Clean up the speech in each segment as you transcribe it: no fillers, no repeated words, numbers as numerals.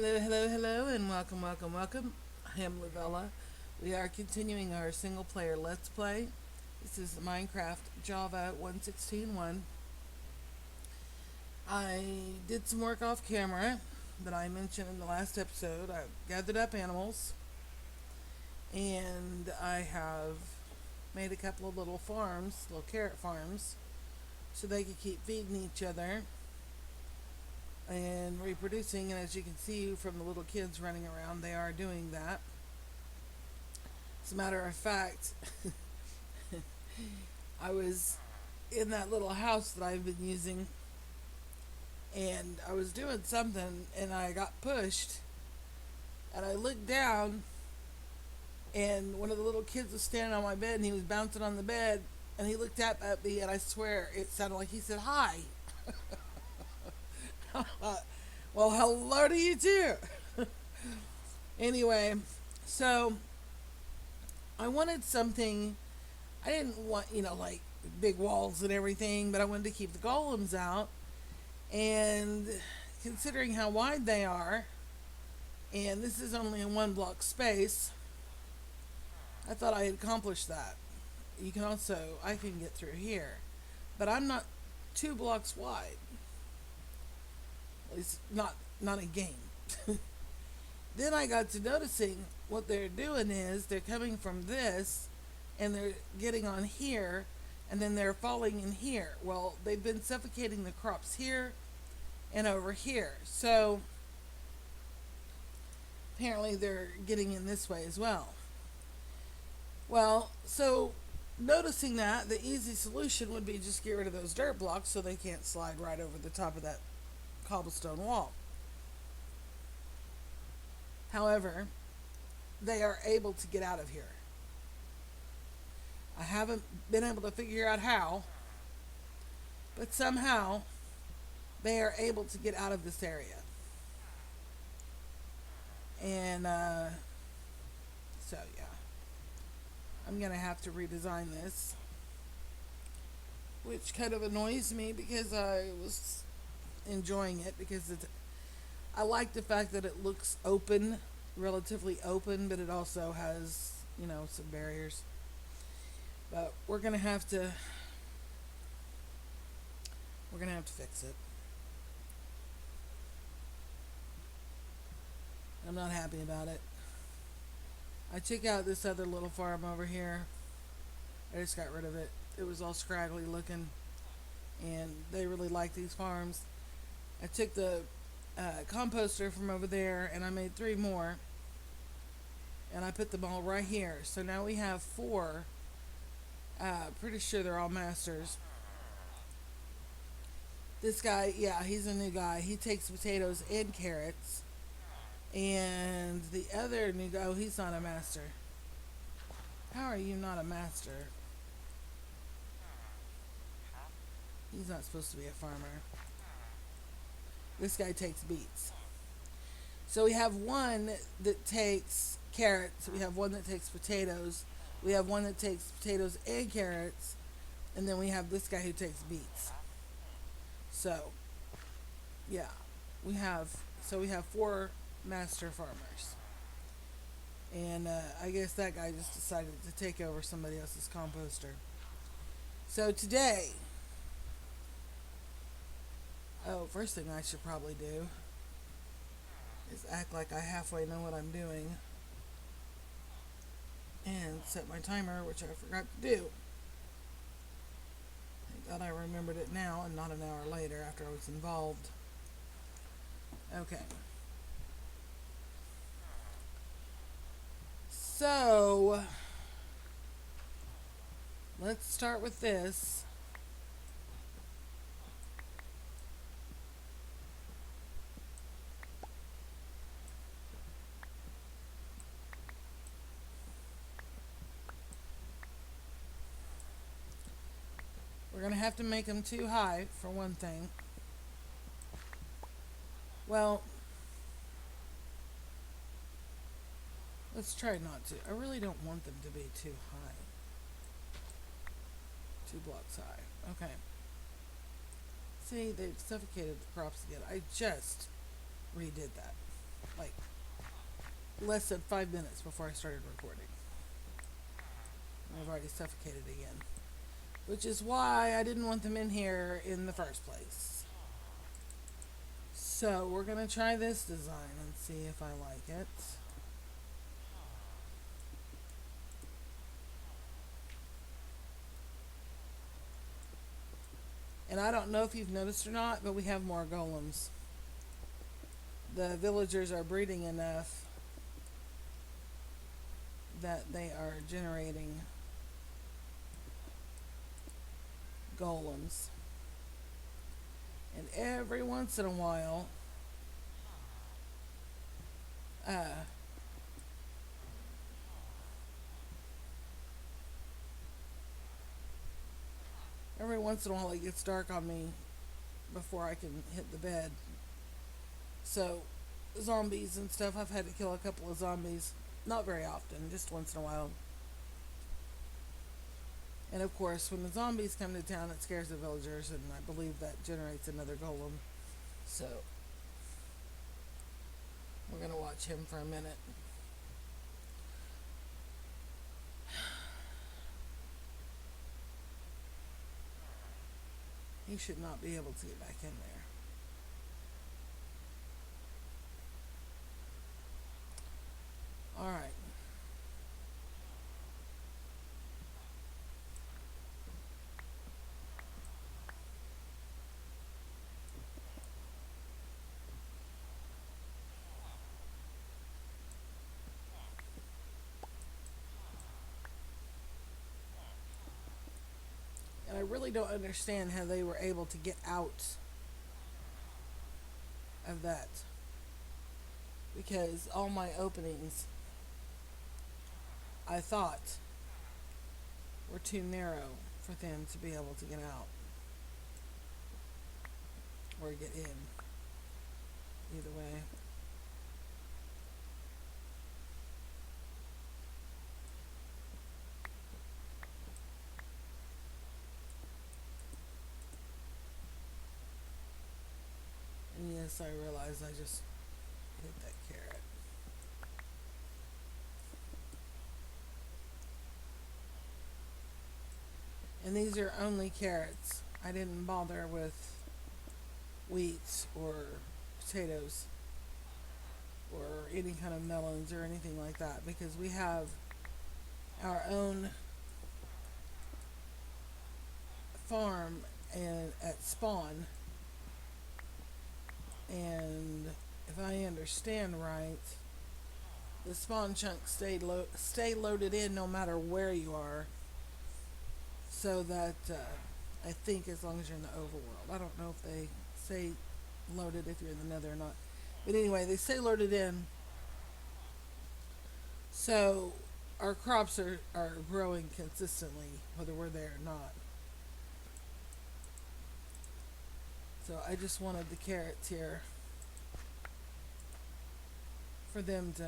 Hello, and welcome. I am Lavella. We are continuing our single player Let's Play. This is Minecraft Java 1.16.1. I did some work off camera that I mentioned in the last episode. I gathered up animals, and I have made a couple of little farms, little carrot farms, so they could keep feeding each other and reproducing. And as you can see from the little kids running around, they are doing that. As a matter of fact, I was in that little house that I've been using, and I was doing something, and I got pushed, and I looked down, and one of the little kids was standing on my bed, and he was bouncing on the bed, and he looked up at me, and I swear it sounded like he said hi. Well, hello to you too. Anyway, so I wanted something. I didn't want, like big walls and everything, but I wanted to keep the golems out. And considering how wide they are, and this is only a 1 block space, I thought I had accomplished that. I can get through here, but I'm not 2 blocks wide. At least not in game. Then I got to noticing what they're doing is they're coming from this, and they're getting on here, and then they're falling in here. Well, they've been suffocating the crops here and over here. So apparently they're getting in this way as well. Well, so noticing that, the easy solution would be just get rid of those dirt blocks so they can't slide right over the top of that cobblestone wall. However, they are able to get out of here. I haven't been able to figure out how, but somehow they are able to get out of this area. And so, yeah, I'm going to have to redesign this, which kind of annoys me because I was enjoying it because I like the fact that it looks open, relatively open, but it also has, some barriers. But we're going to have to fix it. I'm not happy about it. I took out this other little farm over here. I just got rid of it. It was all scraggly looking, and they really like these farms. I took the composter from over there, and I made 3 more, and I put them all right here. So now we have 4. Pretty sure they're all masters. This guy, yeah, he's a new guy. He takes potatoes and carrots. And the other new guy, oh, he's not a master. How are you not a master? He's not supposed to be a farmer. This guy takes beets. So we have one that takes carrots. We have one that takes potatoes. We have one that takes potatoes and carrots. And then we have this guy who takes beets. So, yeah, we have 4 master farmers. And I guess that guy just decided to take over somebody else's composter. So today, first thing I should probably do is act like I halfway know what I'm doing and set my timer, which I forgot to do. Thank God I remembered it now and not an hour later after I was involved. Okay. So, let's start with this. We're going to have to make them too high, for one thing. Well, let's try not to. I really don't want them to be too high. 2 blocks high. Okay. See, they've suffocated the crops again. I just redid that. less than 5 minutes before I started recording. I've already suffocated again. Which is why I didn't want them in here in the first place. So we're going to try this design and see if I like it. And I don't know if you've noticed or not, but we have more golems. The villagers are breeding enough that they are generating golems. And every once in a while, it gets dark on me before I can hit the bed. So, zombies and stuff, I've had to kill a couple of zombies. Not very often, just once in a while. And of course, when the zombies come to town, it scares the villagers, and I believe that generates another golem. So, we're going to watch him for a minute. He should not be able to get back in there. Alright. And I really don't understand how they were able to get out of that. Because all my openings, I thought, were too narrow for them to be able to get out. Or get in. Either way. And yes, I realize I just hit that carrot. And these are only carrots. I didn't bother with wheat or potatoes or any kind of melons or anything like that, because we have our own farm and at spawn, and if I understand right, the spawn chunks stay loaded in no matter where you are, so that I think as long as you're in the overworld. I don't know if they say loaded if you're in the nether or not, but anyway, they stay loaded in, so our crops are growing consistently whether we're there or not. So I just wanted the carrots here for them to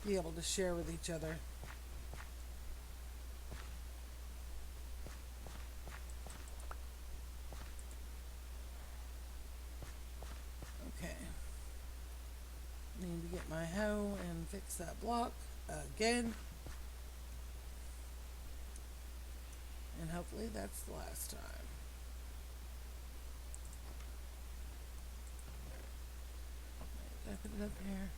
be able to share with each other. Okay. Need to get my hoe and fix that block again. And hopefully that's the last time. Did I put it up here?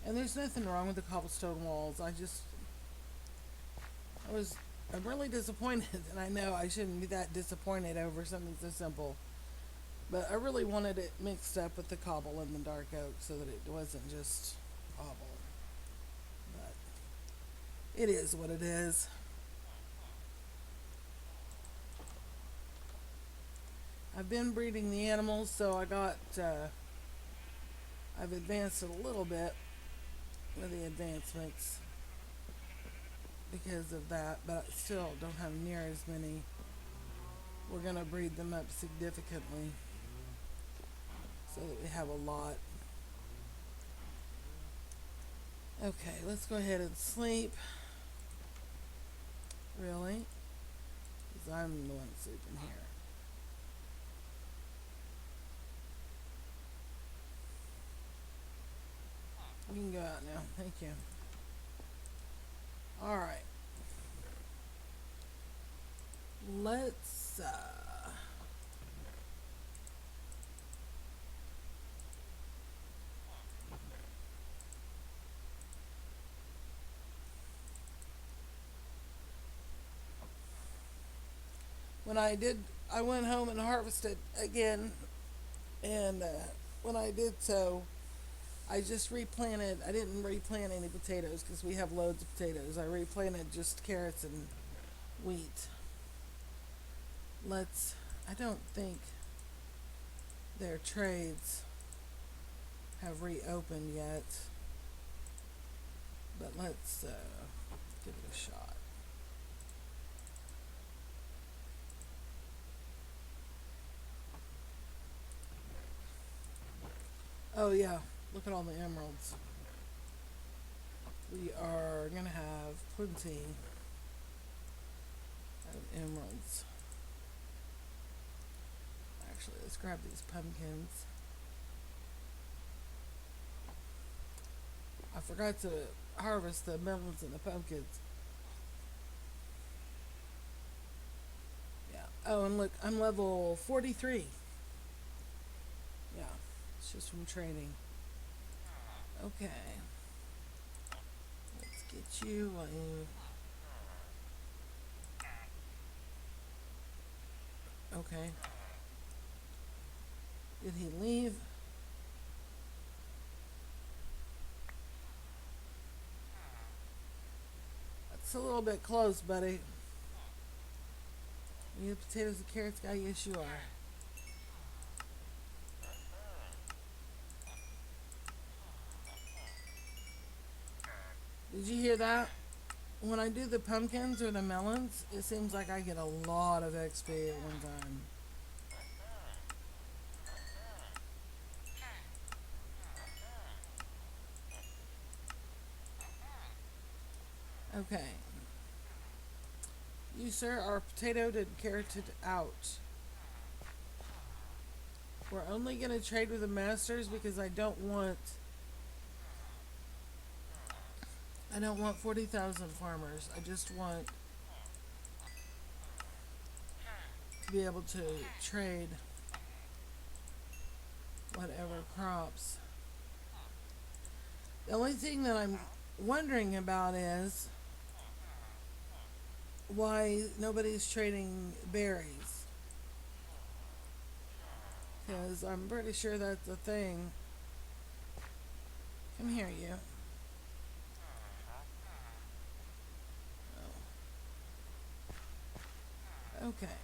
And there's nothing wrong with the cobblestone walls. I'm really disappointed, and I know I shouldn't be that disappointed over something so simple. But I really wanted it mixed up with the cobble and the dark oak so that it wasn't just cobble. But it is what it is. I've been breeding the animals, so I've advanced a little bit with the advancements because of that, but I still don't have near as many. We're going to breed them up significantly so that we have a lot. Okay, let's go ahead and sleep. Really? Because I'm the one sleeping here. You can go out now. Thank you. Alright. Let's, when I did, I went home and harvested again, and when I did so, I just replanted. I didn't replant any potatoes because we have loads of potatoes. I replanted just carrots and wheat. Let's. I don't think their trades have reopened yet, but let's give it a shot. Oh yeah, look at all the emeralds. We are gonna have plenty of emeralds. Actually, let's grab these pumpkins. I forgot to harvest the melons and the pumpkins. Yeah. Oh, and look, I'm level 43. Yeah, it's just from training. Okay. Let's get you. Okay. Did he leave? That's a little bit close, buddy. You the potatoes and carrots guy? Yes, you are. Did you hear that? When I do the pumpkins or the melons, it seems like I get a lot of XP at one time. Okay. You, sir, are potatoed and carroted out. We're only going to trade with the masters because I don't want 40,000 farmers. I just want to be able to trade whatever crops. The only thing that I'm wondering about is why nobody's trading berries. Because I'm pretty sure that's a thing. Come here, you. Oh. Okay.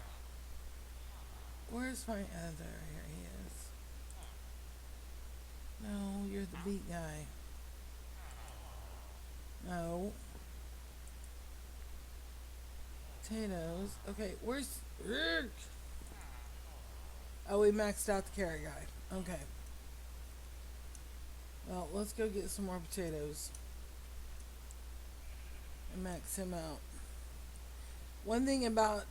Where's my other? Here he is. No, you're the beet guy. No. Potatoes. Okay, where's... Urgh. Oh, we maxed out the carrot guy. Okay. Well, let's go get some more potatoes. And max him out. One thing about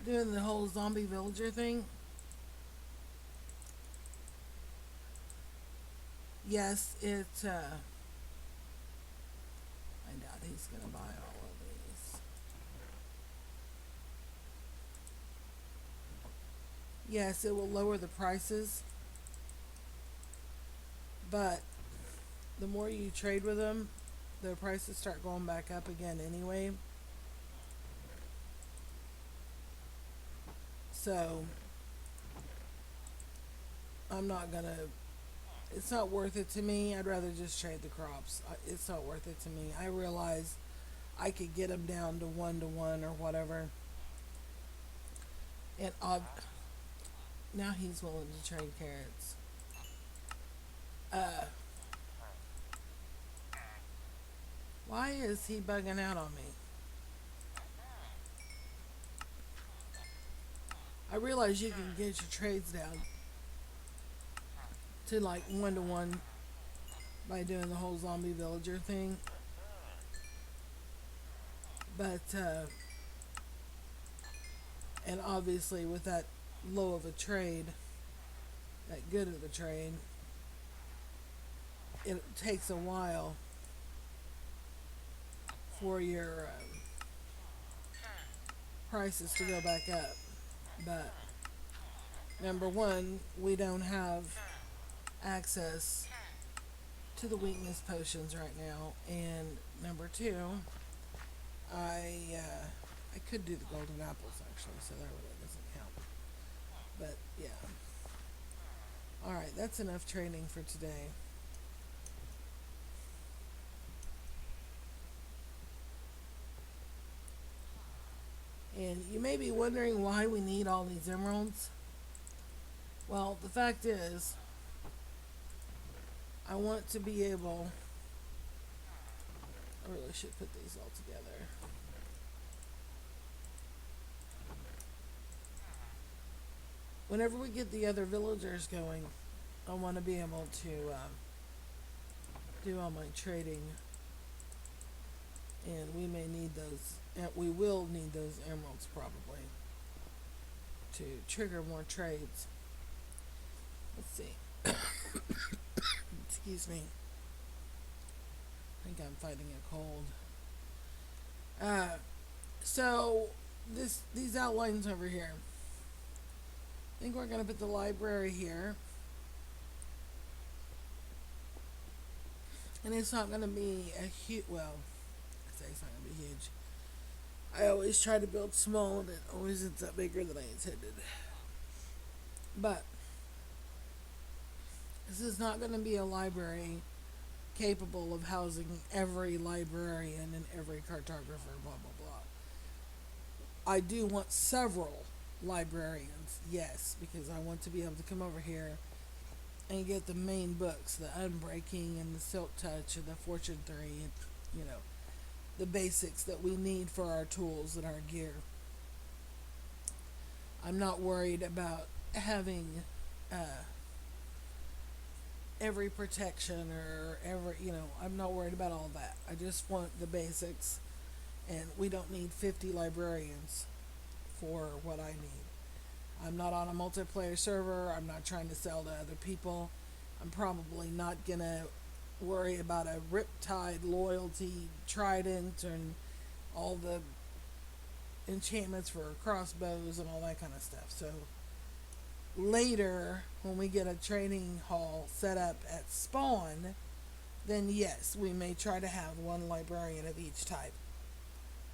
doing the whole zombie villager thing. Yes, I doubt he's gonna buy all of these. Yes, it will lower the prices, but the more you trade with them, the prices start going back up again anyway. So I'm not gonna. It's not worth it to me. I'd rather just trade the crops. It's not worth it to me. I realize I could get them down to one or whatever, and now he's willing to trade carrots. Uh, why is he bugging out on me? I realize you can get your trades down to like 1 to 1 by doing the whole zombie villager thing. But and obviously with that low of a trade, that good of a trade, it takes a while for your prices to go back up. But number one, we don't have access to the weakness potions right now, and number two, I could do the golden apples actually, so that really doesn't count. But yeah, all right, that's enough training for today. And you may be wondering why we need all these emeralds. Well, the fact is, I want to be able. I really should put these all together. Whenever we get the other villagers going, I want to be able to do all my trading, and we may need those. We will need those emeralds probably to trigger more trades. Let's see. Excuse me. I think I'm fighting a cold. So these outlines over here. I think we're gonna put the library here, and it's not gonna be a huge. Well, I say it's not gonna be huge. I always try to build small, and it always ends up bigger than I intended. But this is not going to be a library capable of housing every librarian and every cartographer, blah, blah, blah. I do want several librarians, yes, because I want to be able to come over here and get the main books, the Unbreaking and the Silk Touch and the Fortune 3, and, you know, the basics that we need for our tools and our gear. I'm not worried about having every protection or every, I'm not worried about all that. I just want the basics, and we don't need 50 librarians for what I need. I'm not on a multiplayer server. I'm not trying to sell to other people. I'm probably not going to worry about a Riptide loyalty trident and all the enchantments for crossbows and all that kind of stuff. So later, when we get a training hall set up at spawn, then yes, we may try to have one librarian of each type.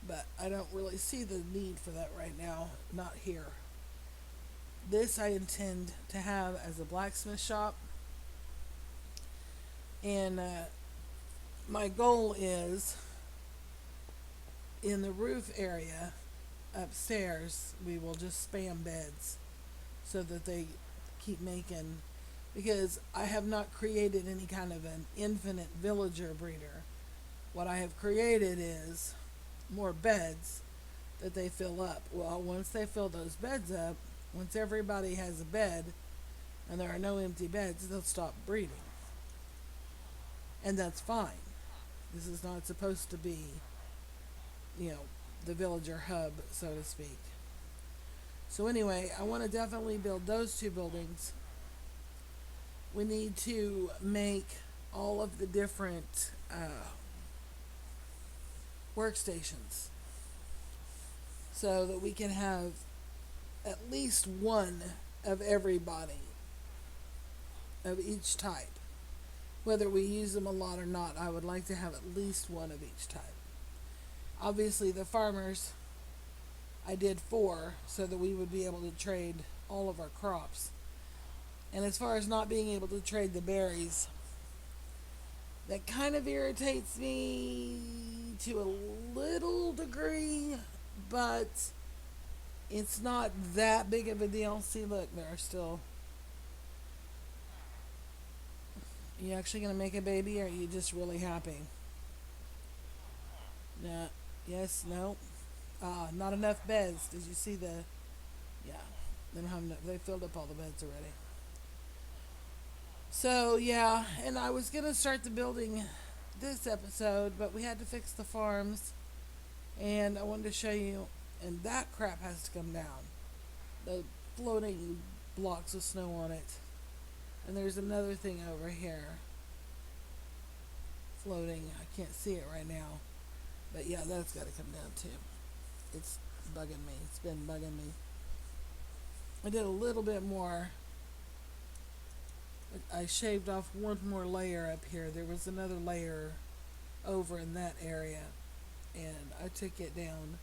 But I don't really see the need for that right now, not here. This I intend to have as a blacksmith shop, and my goal is in the roof area upstairs, we will just spam beds so that they keep making, because I have not created any kind of an infinite villager breeder. What I have created is more beds that they fill up. Well, once they fill those beds up, once everybody has a bed and there are no empty beds, they'll stop breeding. And that's fine. This is not supposed to be, the villager hub, so to speak. So anyway, I want to definitely build those two buildings. We need to make all of the different workstations so that we can have at least one of everybody of each type. Whether we use them a lot or not, I would like to have at least one of each type. Obviously, the farmers, I did 4 so that we would be able to trade all of our crops. And as far as not being able to trade the berries, that kind of irritates me to a little degree, but it's not that big of a deal. See, look, there are still... Are you actually going to make a baby, or are you just really happy? Nah. Yes, no. Not enough beds. Did you see the... Yeah. They filled up all the beds already. So, yeah. And I was going to start the building this episode, but we had to fix the farms. And I wanted to show you, and that crap has to come down. The floating blocks of snow on it. And there's another thing over here floating. I can't see it right now. But yeah, that's got to come down too. It's bugging me. It's been bugging me. I did a little bit more. I shaved off one more layer up here. There was another layer over in that area, and I took it down.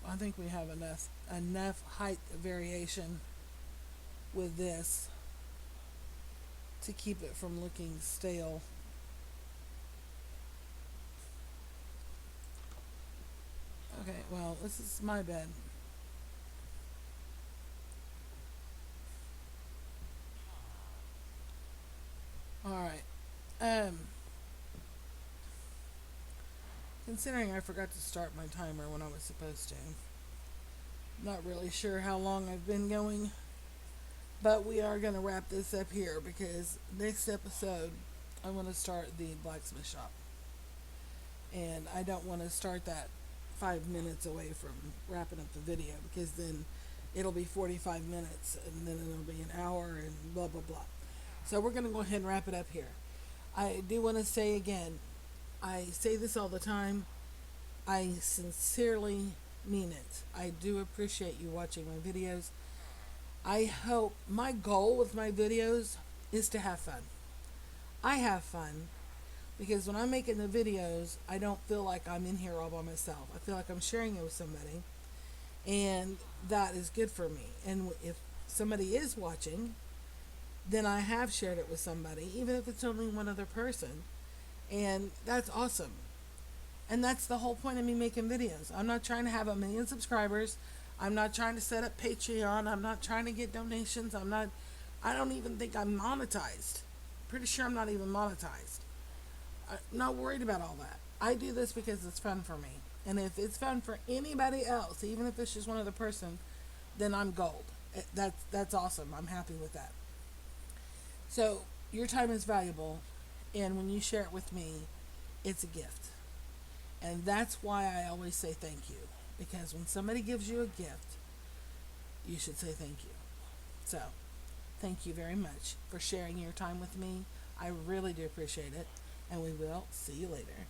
I think we have enough height variation with this to keep it from looking stale. Okay, well, this is my bed. All right. Um, Considering I forgot to start my timer when I was supposed to, not really sure how long I've been going, but we are going to wrap this up here because next episode I want to start the blacksmith shop. And I don't want to start that 5 minutes away from wrapping up the video because then it'll be 45 minutes and then it'll be an hour and blah blah blah. So we're going to go ahead and wrap it up here. I do want to say again, I say this all the time. I sincerely mean it. I do appreciate you watching my videos. I hope my goal with my videos is to have fun. I have fun because when I'm making the videos, I don't feel like I'm in here all by myself. I feel like I'm sharing it with somebody, and that is good for me. And if somebody is watching, then I have shared it with somebody, even if it's only one other person. And that's awesome. And that's the whole point of me making videos. I'm not trying to have 1 million subscribers. I'm not trying to set up Patreon. I'm not trying to get donations. I don't even think I'm monetized. Pretty sure I'm not even monetized. I'm not worried about all that. I do this because it's fun for me. And if it's fun for anybody else, even if it's just one other person, then I'm gold. That's awesome. I'm happy with that. So your time is valuable, and when you share it with me, it's a gift. And that's why I always say thank you. Because when somebody gives you a gift, you should say thank you. So, thank you very much for sharing your time with me. I really do appreciate it. And we will see you later.